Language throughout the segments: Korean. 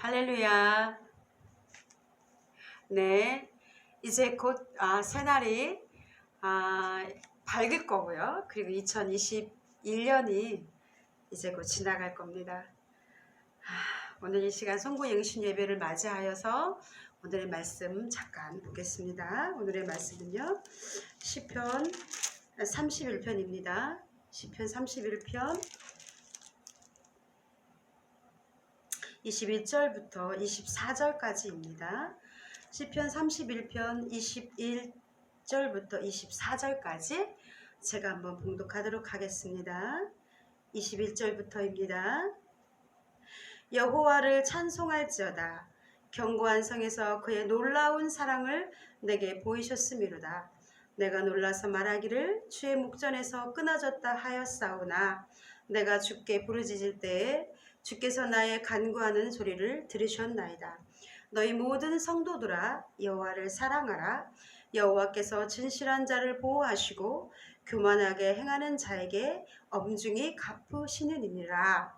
할렐루야. 네, 이제 곧 새날이 밝을 거고요. 그리고 2021년이 이제 곧 지나갈 겁니다. 오늘 이 시간 송구 영신 예배를 맞이하여서 오늘의 말씀 잠깐 보겠습니다. 오늘의 말씀은요, 시편 31편입니다. 시편 31편 21절부터 24절까지입니다. 시편 31편 21절부터 24절까지 제가 한번 봉독하도록 하겠습니다. 21절부터입니다. 여호와를 찬송할지어다. 견고한 성에서 그의 놀라운 사랑을 내게 보이셨음이로다. 내가 놀라서 말하기를 주의 목전에서 끊어졌다 하였사오나 내가 주께 부르짖을 때에 주께서 나의 간구하는 소리를 들으셨나이다. 너희 모든 성도들아 여호와를 사랑하라. 여호와께서 진실한 자를 보호하시고 교만하게 행하는 자에게 엄중히 갚으시느니라.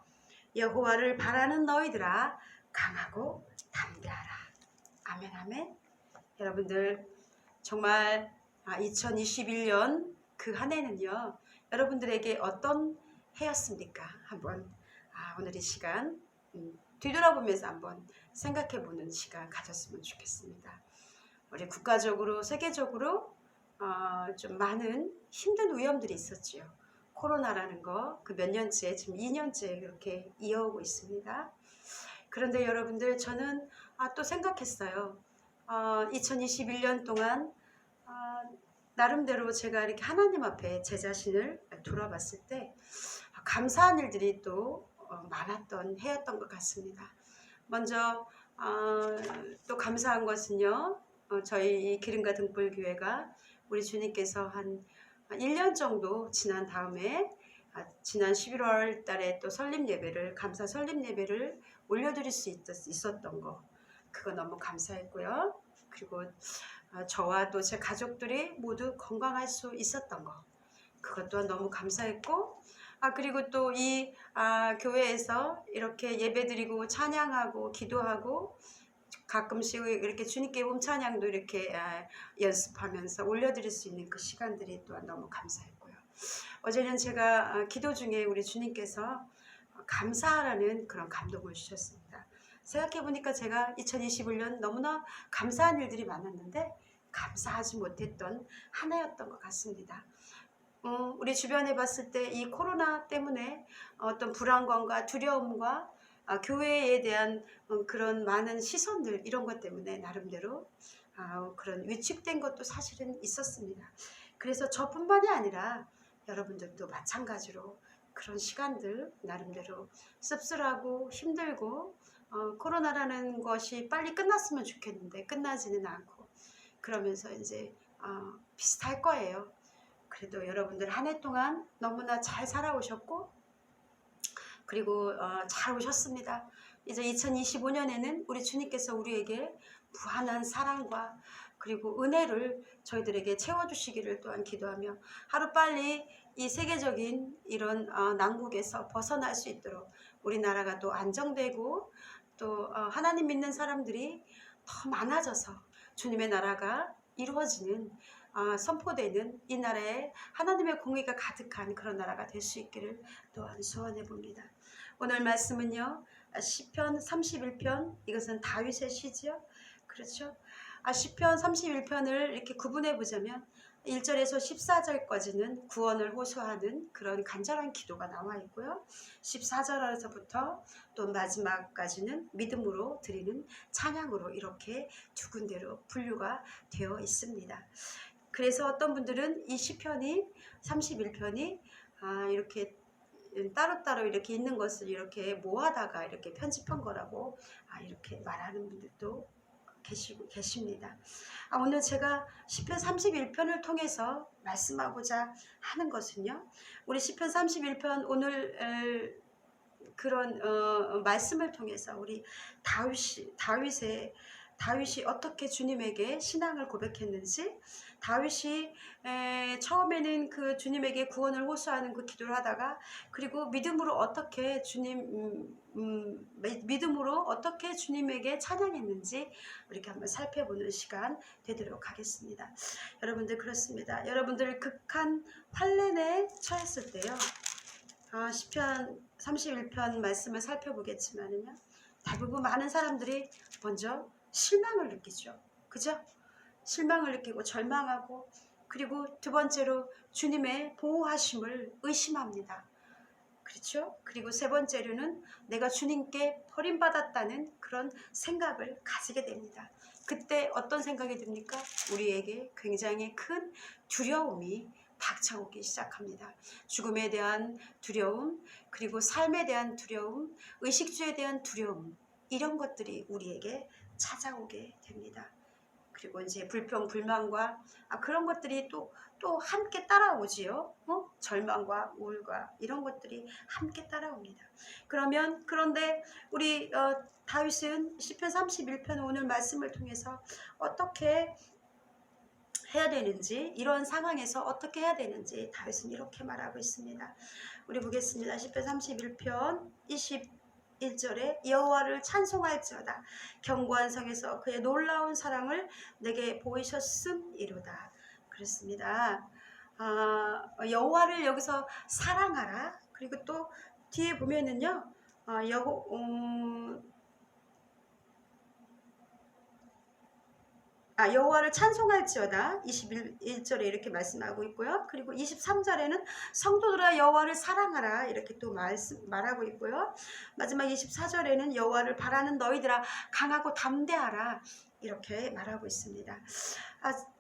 여호와를 바라는 너희들아 강하고 담대하라. 아멘 아멘. 여러분들 정말 2021년 그 한 해는요 여러분들에게 어떤 해였습니까? 한번 오늘 이 시간 뒤돌아보면서 한번 생각해보는 시간 가졌으면 좋겠습니다. 우리 국가적으로 세계적으로 좀 많은 힘든 위험들이 있었지요. 코로나라는 거 그 몇 년째 지금 2년째 그렇게 이어오고 있습니다. 그런데 여러분들 저는 또 생각했어요. 2021년 동안 나름대로 제가 이렇게 하나님 앞에 제 자신을 돌아봤을 때 감사한 일들이 또 많았던 해였던 것 같습니다. 먼저 또 감사한 것은요, 저희 기름과 등불 교회가 우리 주님께서 한 1년 정도 지난 다음에 지난 11월 달에 또 설립 예배를 감사 설립 예배를 올려드릴 수 있었던 거, 그거 너무 감사했고요. 그리고 저와 또 제 가족들이 모두 건강할 수 있었던 거, 그것 또한 너무 감사했고, 그리고 또 이 교회에서 이렇게 예배드리고 찬양하고 기도하고 가끔씩 이렇게 주님께 찬양도 이렇게 연습하면서 올려드릴 수 있는 그 시간들이 또한 너무 감사했고요. 어제는 제가 기도 중에 우리 주님께서 감사하라는 그런 감동을 주셨습니다. 생각해보니까 제가 2021년 너무나 감사한 일들이 많았는데 감사하지 못했던 한 해였던 것 같습니다. 우리 주변에 봤을 때 이 코로나 때문에 어떤 불안감과 두려움과 교회에 대한 그런 많은 시선들 이런 것 때문에 나름대로 그런 위축된 것도 사실은 있었습니다. 그래서 저뿐만이 아니라 여러분들도 마찬가지로 그런 시간들 나름대로 씁쓸하고 힘들고 코로나라는 것이 빨리 끝났으면 좋겠는데 끝나지는 않고 그러면서 이제 비슷할 거예요. 그래도 여러분들 한 해 동안 너무나 잘 살아오셨고 그리고 잘 오셨습니다. 이제 2025년에는 우리 주님께서 우리에게 무한한 사랑과 그리고 은혜를 저희들에게 채워주시기를 또한 기도하며 하루빨리 이 세계적인 이런 난국에서 벗어날 수 있도록 우리나라가 또 안정되고 또 하나님 믿는 사람들이 더 많아져서 주님의 나라가 이루어지는 선포되는 이 나라에 하나님의 공의가 가득한 그런 나라가 될 수 있기를 또한 소원해 봅니다. 오늘 말씀은요 시편 31편, 이것은 다윗의 시지요. 그렇죠. 시편 31편을 이렇게 구분해 보자면 1절에서 14절까지는 구원을 호소하는 그런 간절한 기도가 나와 있고요. 14절에서부터 또 마지막까지는 믿음으로 드리는 찬양으로 이렇게 두 군데로 분류가 되어 있습니다. 그래서 어떤 분들은 이 시편이 31편이 이렇게 따로따로 이렇게 있는 것을 이렇게 모아다가 이렇게 편집한 거라고 이렇게 말하는 분들도 계십니다. 오늘 제가 시편 31편을 통해서 말씀하고자 하는 것은요, 우리 시편 31편 오늘 그런 말씀을 통해서 우리 다윗의 다윗이 어떻게 주님에게 신앙을 고백했는지, 다윗이 처음에는 그 주님에게 구원을 호소하는 그 기도를 하다가, 그리고 믿음으로 어떻게 믿음으로 어떻게 주님에게 찬양했는지 이렇게 한번 살펴보는 시간 되도록 하겠습니다. 여러분들, 그렇습니다. 여러분들 극한 환난에 처했을 때요, 시편 31편 말씀을 살펴보겠지만은요, 대부분 많은 사람들이 먼저 실망을 느끼죠. 그죠? 실망을 느끼고 절망하고, 그리고 두 번째로 주님의 보호하심을 의심합니다. 그렇죠? 그리고 세 번째로는 내가 주님께 버림받았다는 그런 생각을 가지게 됩니다. 그때 어떤 생각이 듭니까? 우리에게 굉장히 큰 두려움이 닥쳐오기 시작합니다. 죽음에 대한 두려움, 그리고 삶에 대한 두려움, 의식주에 대한 두려움, 이런 것들이 우리에게 찾아오게 됩니다. 그리고 이제 불평, 불만과 그런 것들이 또 함께 따라오지요. 절망과 우울과 이런 것들이 함께 따라옵니다. 그런데 우리 다윗은 시편 31편 오늘 말씀을 통해서 어떻게 해야 되는지, 이런 상황에서 어떻게 해야 되는지 다윗은 이렇게 말하고 있습니다. 우리 보겠습니다. 시편 31편 21절에 여호와를 찬송할지어다. 견고한 성에서 그의 놀라운 사랑을 내게 보이셨음이로다. 그렇습니다. 여호와를 여기서 사랑하라. 그리고 또 뒤에 보면은요, 여호와를 찬송할지어다 21절에 이렇게 말씀하고 있고요. 그리고 23절에는 성도들아 여호와를 사랑하라 이렇게 또 말하고 있고요. 마지막 24절에는 여호와를 바라는 너희들아 강하고 담대하라 이렇게 말하고 있습니다.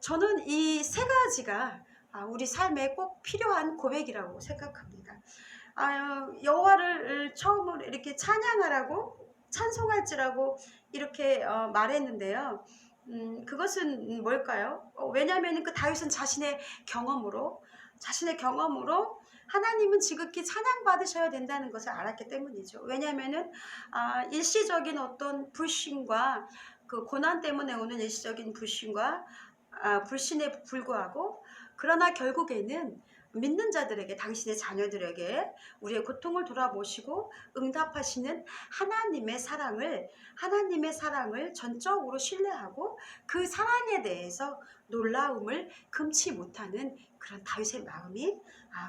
저는 이 세 가지가 우리 삶에 꼭 필요한 고백이라고 생각합니다. 여호와를 처음으로 이렇게 찬양하라고, 찬송할지라고 이렇게 말했는데요. 그것은 뭘까요? 왜냐하면 그 다윗은 자신의 경험으로 하나님은 지극히 찬양받으셔야 된다는 것을 알았기 때문이죠. 왜냐하면 일시적인 어떤 불신과 그 고난 때문에 오는 일시적인 불신과 불신에 불구하고, 그러나 결국에는 믿는 자들에게, 당신의 자녀들에게 우리의 고통을 돌아보시고 응답하시는 하나님의 사랑을 전적으로 신뢰하고 그 사랑에 대해서 놀라움을 금치 못하는 그런 다윗의 마음이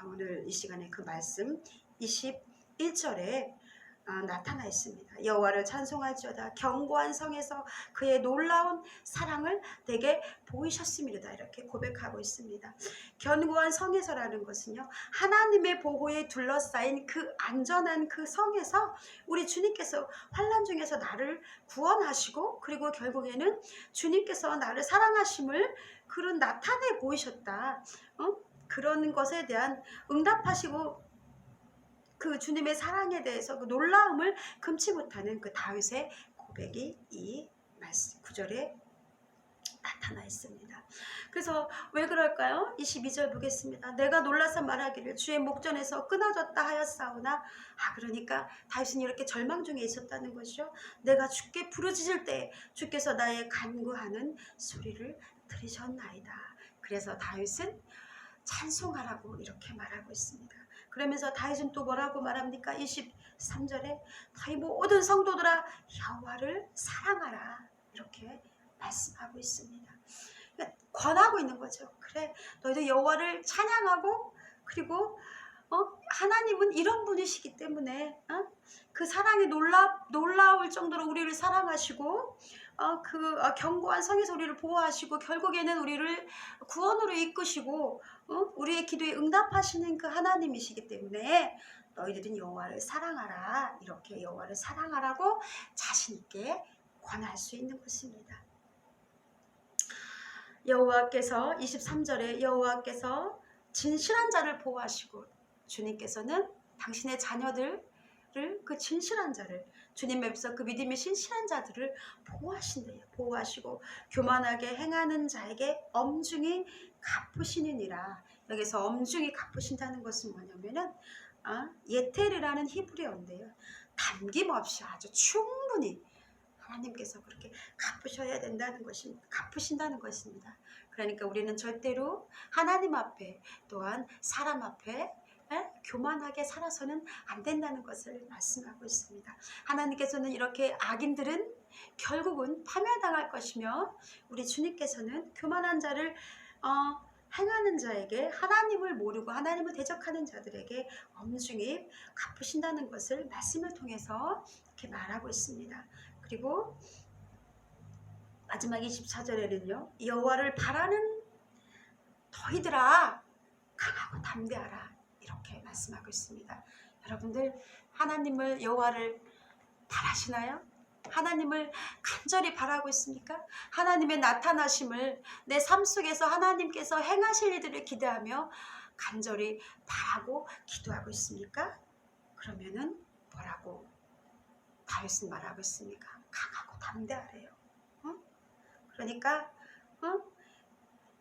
오늘 이 시간에 그 말씀 21절에 나타나 있습니다. 여호와를 찬송할지어다. 견고한 성에서 그의 놀라운 사랑을 내게 보이셨음이로다 이렇게 고백하고 있습니다. 견고한 성에서라는 것은요, 하나님의 보호에 둘러싸인 그 안전한 그 성에서 우리 주님께서 환난 중에서 나를 구원하시고, 그리고 결국에는 주님께서 나를 사랑하심을 그런 나타내 보이셨다. 그런 것에 대한 응답하시고 그 주님의 사랑에 대해서 그 놀라움을 금치 못하는 그 다윗의 고백이 이 말씀 9절에 나타나 있습니다. 그래서 왜 그럴까요? 22절 보겠습니다. 내가 놀라서 말하기를 주의 목전에서 끊어졌다 하였사오나, 그러니까 다윗은 이렇게 절망 중에 있었다는 것이죠. 내가 주께 부르짖을 때 주께서 나의 간구하는 소리를 들으셨나이다. 그래서 다윗은 찬송하라고 이렇게 말하고 있습니다. 그러면서 다윗은 또 뭐라고 말합니까? 23절에 너희 모든 성도들아 여호와를 사랑하라 이렇게 말씀하고 있습니다. 그러니까 권하고 있는 거죠. 그래, 너희들 여호와를 찬양하고, 그리고 하나님은 이런 분이시기 때문에 그 사랑이 놀라울 정도로 우리를 사랑하시고, 견고한 성에서 우리를 보호하시고, 결국에는 우리를 구원으로 이끄시고, 우리의 기도에 응답하시는 그 하나님이시기 때문에 너희들은 여호와를 사랑하라 이렇게 여호와를 사랑하라고 자신 있게 권할 수 있는 것입니다. 여호와께서 23절에 여호와께서 진실한 자를 보호하시고, 주님께서는 당신의 자녀들을, 그 진실한 자를, 주님 앞에서 그 믿음이 신실한 자들을 보호하신대요. 보호하시고 교만하게 행하는 자에게 엄중히 갚으시느니라. 여기서 엄중히 갚으신다는 것은 뭐냐면은 예테르라는 히브리어인데요, 남김없이 아주 충분히 하나님께서 그렇게 갚으셔야 된다는 것입니다. 갚으신다는 것입니다. 그러니까 우리는 절대로 하나님 앞에 또한 사람 앞에 교만하게 살아서는 안 된다는 것을 말씀하고 있습니다. 하나님께서는 이렇게 악인들은 결국은 파멸당할 것이며 우리 주님께서는 교만한 자를 행하는 자에게 하나님을 모르고 하나님을 대적하는 자들에게 엄중히 갚으신다는 것을 말씀을 통해서 이렇게 말하고 있습니다. 그리고 마지막 24절에는요. 여호와를 바라는 너희들아 강하고 담대하라 이렇게 말씀하고 있습니다. 여러분들 하나님을 여호와를 바라시나요? 하나님을 간절히 바라고 있습니까? 하나님의 나타나심을 내 삶 속에서 하나님께서 행하실 일들을 기대하며 간절히 바라고 기도하고 있습니까? 그러면은 뭐라고 다윗은 말하고 있습니까? 강하고 담대하래요. 그러니까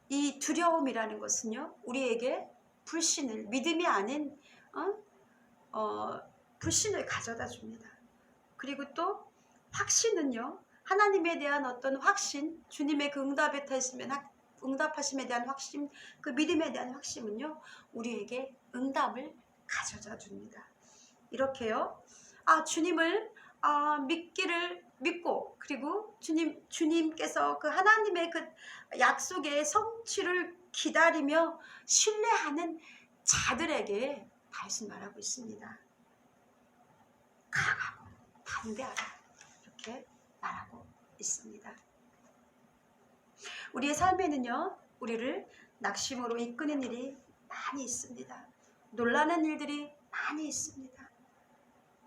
이 두려움이라는 것은요 우리에게 불신을 믿음이 아닌 불신을 가져다 줍니다. 그리고 또 확신은요 하나님에 대한 어떤 확신, 주님의 그 응답하심에 대한 확신, 그 믿음에 대한 확신은요 우리에게 응답을 가져다 줍니다. 이렇게요 주님을 믿고 그리고 주님께서 그 하나님의 그 약속의 성취를 기다리며 신뢰하는 자들에게 다윗은 말하고 있습니다. 강하고 담대하라 이렇게 말하고 있습니다. 우리의 삶에는요 우리를 낙심으로 이끄는 일이 많이 있습니다. 놀라는 일들이 많이 있습니다.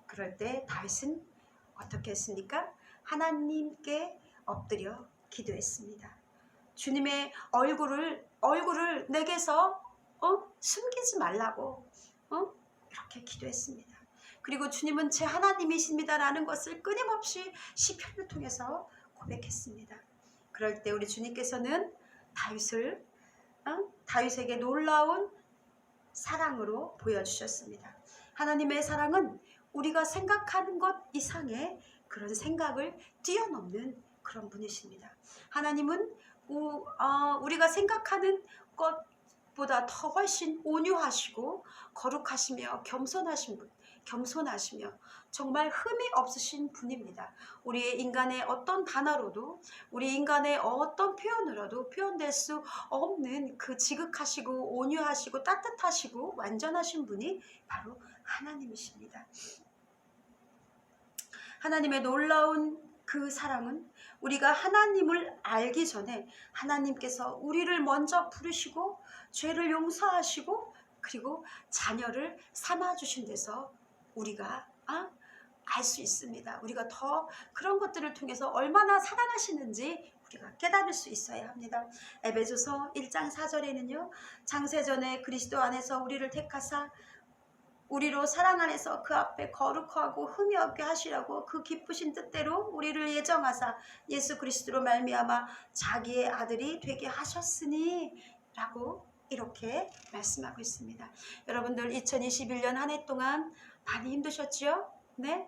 그럴 때 다윗은 어떻게 했습니까? 하나님께 엎드려 기도했습니다. 주님의 얼굴을 내게서 숨기지 말라고 이렇게 기도했습니다. 그리고 주님은 제 하나님이십니다라는 것을 끊임없이 시편을 통해서 고백했습니다. 그럴 때 우리 주님께서는 다윗에게 놀라운 사랑으로 보여주셨습니다. 하나님의 사랑은 우리가 생각하는 것 이상의 그런 생각을 뛰어넘는 그런 분이십니다. 하나님은 우리가 생각하는 것보다 더 훨씬 온유하시고 거룩하시며 겸손하시며 정말 흠이 없으신 분입니다. 우리 인간의 어떤 단어로도 우리 인간의 어떤 표현으로도 표현될 수 없는 그 지극하시고 온유하시고 따뜻하시고 완전하신 분이 바로 하나님이십니다. 하나님의 놀라운 그 사랑은 우리가 하나님을 알기 전에 하나님께서 우리를 먼저 부르시고 죄를 용서하시고 그리고 자녀를 삼아주신 데서 우리가 알 수 있습니다. 우리가 더 그런 것들을 통해서 얼마나 사랑하시는지 우리가 깨달을 수 있어야 합니다. 에베소서 1장 4절에는요. 장세전에 그리스도 안에서 우리를 택하사 우리로 사랑 안에서 그 앞에 거룩하고 흠이 없게 하시라고 그 기쁘신 뜻대로 우리를 예정하사 예수 그리스도로 말미암아 자기의 아들이 되게 하셨으니 라고 이렇게 말씀하고 있습니다. 여러분들 2021년 한 해 동안 많이 힘드셨죠? 네?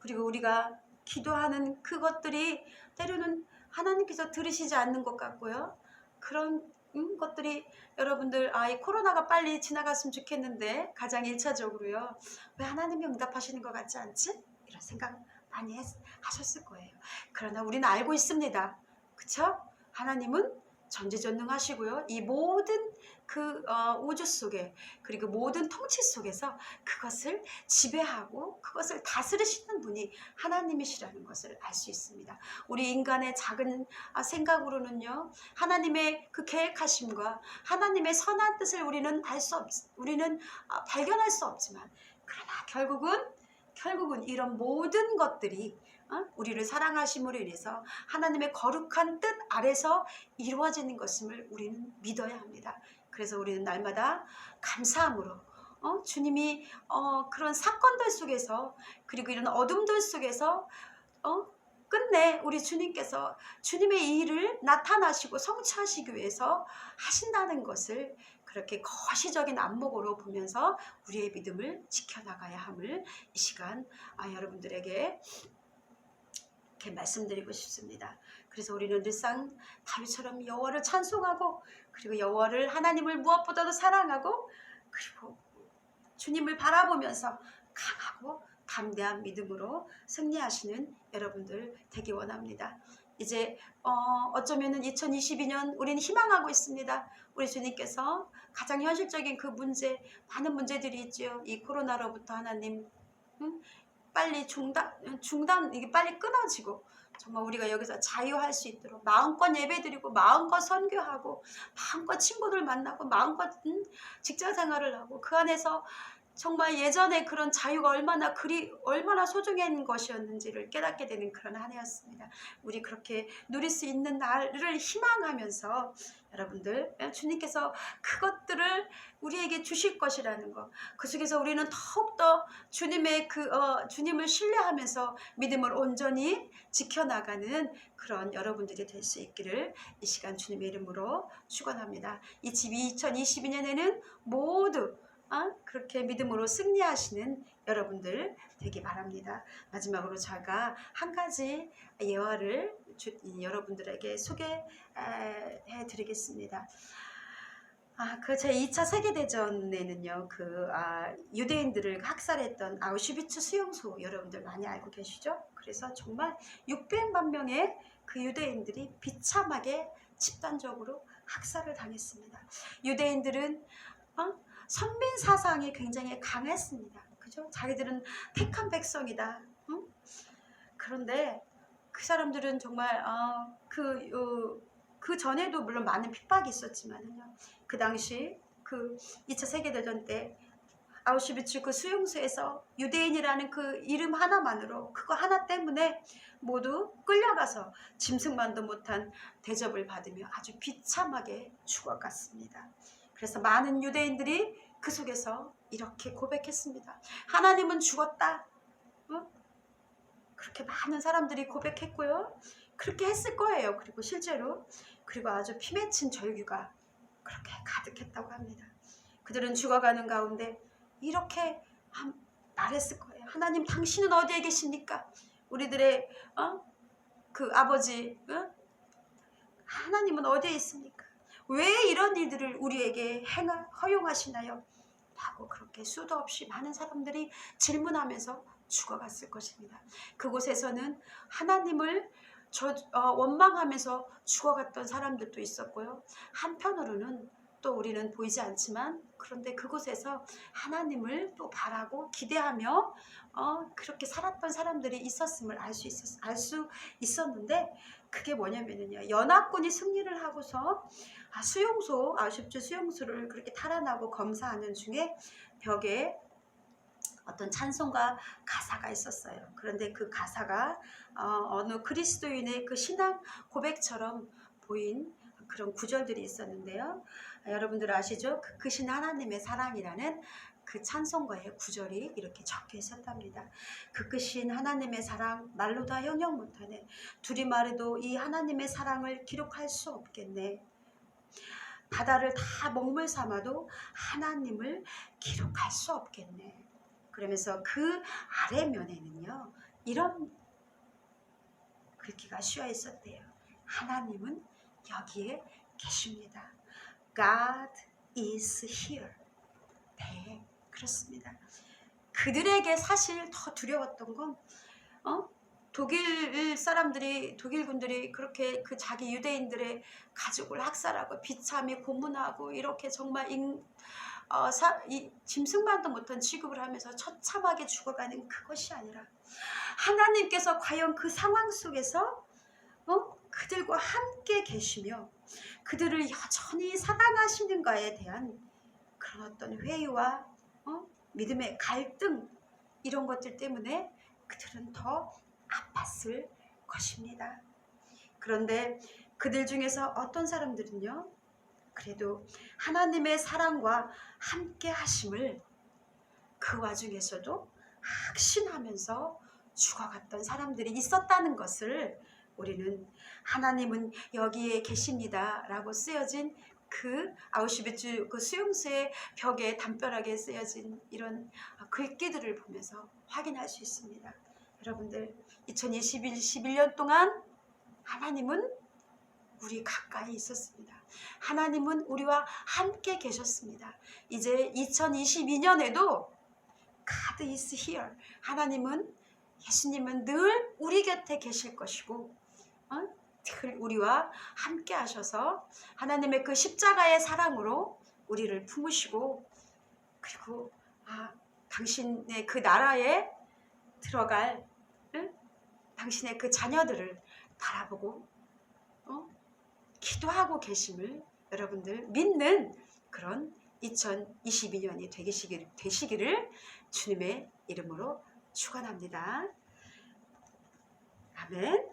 그리고 우리가 기도하는 그것들이 때로는 하나님께서 들으시지 않는 것 같고요. 그런 것들이 여러분들 이 코로나가 빨리 지나갔으면 좋겠는데 가장 1차적으로요. 왜 하나님이 응답하시는 것 같지 않지? 이런 생각 많이 하셨을 거예요. 그러나 우리는 알고 있습니다. 그쵸? 하나님은 전지전능하시고요. 이 모든 그 우주 속에 그리고 모든 통치 속에서 그것을 지배하고 그것을 다스리시는 분이 하나님이시라는 것을 알 수 있습니다. 우리 인간의 작은 생각으로는요. 하나님의 그 계획하심과 하나님의 선한 뜻을 우리는 발견할 수 없지만 그러나 결국은 이런 모든 것들이 우리를 사랑하심으로 인해서 하나님의 거룩한 뜻 아래서 이루어지는 것임을 우리는 믿어야 합니다. 그래서 우리는 날마다 감사함으로 주님이 그런 사건들 속에서 그리고 이런 어둠들 속에서 끝내 우리 주님께서 주님의 이 일을 나타나시고 성취하시기 위해서 하신다는 것을 그렇게 거시적인 안목으로 보면서 우리의 믿음을 지켜나가야 함을 이 시간 여러분들에게 이렇게 말씀드리고 싶습니다. 그래서 우리는 늘상 다윗처럼 여호와를 찬송하고, 그리고 여호와를, 하나님을 무엇보다도 사랑하고, 그리고 주님을 바라보면서 강하고 담대한 믿음으로 승리하시는 여러분들 되기 원합니다. 이제 어쩌면은 2022년 우리는 희망하고 있습니다. 우리 주님께서 가장 현실적인 그 문제, 많은 문제들이 있죠. 이 코로나로부터 하나님 빨리 중단 이게 빨리 끊어지고, 정말 우리가 여기서 자유할 수 있도록 마음껏 예배드리고, 마음껏 선교하고, 마음껏 친구들 만나고, 마음껏 직장 생활을 하고, 그 안에서 정말 예전에 그런 자유가 얼마나 소중한 것이었는지를 깨닫게 되는 그런 한 해였습니다. 우리 그렇게 누릴 수 있는 날을 희망하면서 여러분들, 주님께서 그것들을 우리에게 주실 것이라는 것, 그 속에서 우리는 더욱더 주님의 주님을 신뢰하면서 믿음을 온전히 지켜나가는 그런 여러분들이 될 수 있기를 이 시간 주님의 이름으로 축원합니다. 이 2022년에는 모두 그렇게 믿음으로 승리하시는 여러분들 되기 바랍니다. 마지막으로 제가 한 가지 예화를 여러분들에게 소개해 드리겠습니다. 그 제 2차 세계대전에는요, 유대인들을 학살했던 아우슈비츠 수용소 여러분들 많이 알고 계시죠? 그래서 정말 600만 명의 그 유대인들이 비참하게 집단적으로 학살을 당했습니다. 유대인들은 선민 사상이 굉장히 강했습니다. 그죠? 자기들은 택한 백성이다. 그런데 그 사람들은 정말 그 전에도 물론 많은 핍박이 있었지만요. 그 당시 그 2차 세계대전 때 아우슈비츠 그 수용소에서 유대인이라는 그 이름 하나만으로, 그거 하나 때문에 모두 끌려가서 짐승만도 못한 대접을 받으며 아주 비참하게 죽어갔습니다. 그래서 많은 유대인들이 그 속에서 이렇게 고백했습니다. 하나님은 죽었다. 그렇게 많은 사람들이 고백했고요. 그렇게 했을 거예요. 그리고 실제로, 그리고 아주 피맺힌 절규가 그렇게 가득했다고 합니다. 그들은 죽어가는 가운데 이렇게 말했을 거예요. 하나님, 당신은 어디에 계십니까? 우리들의 그 아버지, 하나님은 어디에 있습니까? 왜 이런 일들을 우리에게 허용하시나요? 라고 그렇게 수도 없이 많은 사람들이 질문하면서 죽어갔을 것입니다. 그곳에서는 하나님을 원망하면서 죽어갔던 사람들도 있었고요. 한편으로는 또 우리는 보이지 않지만, 그런데 그곳에서 하나님을 또 바라고 기대하며 그렇게 살았던 사람들이 있었음을 알 수 있었는데, 그게 뭐냐면요, 연합군이 승리를 하고서 아우슈비츠 수용소를 그렇게 탈환하고 검사하는 중에 벽에 어떤 찬송가 가사가 있었어요. 그런데 그 가사가 어느 그리스도인의 그 신앙 고백처럼 보인 그런 구절들이 있었는데요. 여러분들 아시죠? 그 크신 하나님의 사랑이라는 그 찬송가의 구절이 이렇게 적혀 있었답니다. 그 크신 하나님의 사랑 말로 다 형용 못하네. 둘이 말해도 이 하나님의 사랑을 기록할 수 없겠네. 바다를 다 먹물 삼아도 하나님을 기록할 수 없겠네. 그러면서 그 아래면에는요, 이런 글귀가 씌어 있었대요. 하나님은 여기에 계십니다. God is here. 네, 그렇습니다. 그들에게 사실 더 두려웠던 건 독일 군들이 그렇게 그 자기 유대인들의 가족을 학살하고 비참히 고문하고 이렇게 정말 이 짐승만도 못한 취급을 하면서 처참하게 죽어가는 그것이 아니라, 하나님께서 과연 그 상황 속에서 그들과 함께 계시며 그들을 여전히 사랑하시는가에 대한 그런 어떤 회의와 믿음의 갈등, 이런 것들 때문에 그들은 더 아팠을 것입니다. 그런데 그들 중에서 어떤 사람들은요, 그래도 하나님의 사랑과 함께 하심을 그 와중에서도 확신하면서 죽어갔던 사람들이 있었다는 것을 우리는 하나님은 여기에 계십니다 라고 쓰여진 그 아우슈비츠 그 수용소의 벽에 담벼락에 쓰여진 이런 글귀들을 보면서 확인할 수 있습니다. 여러분들 2021년 동안 하나님은 우리 가까이 있었습니다. 하나님은 우리와 함께 계셨습니다. 이제 2022년에도 God is here. 하나님은 예수님은 늘 우리 곁에 계실 것이고 늘 우리와 함께 하셔서 하나님의 그 십자가의 사랑으로 우리를 품으시고 그리고 당신의 그 나라에 들어갈 당신의 그 자녀들을 바라보고 기도하고 계심을 여러분들 믿는 그런 2022년이 되시기를 주님의 이름으로 축원합니다. 아멘.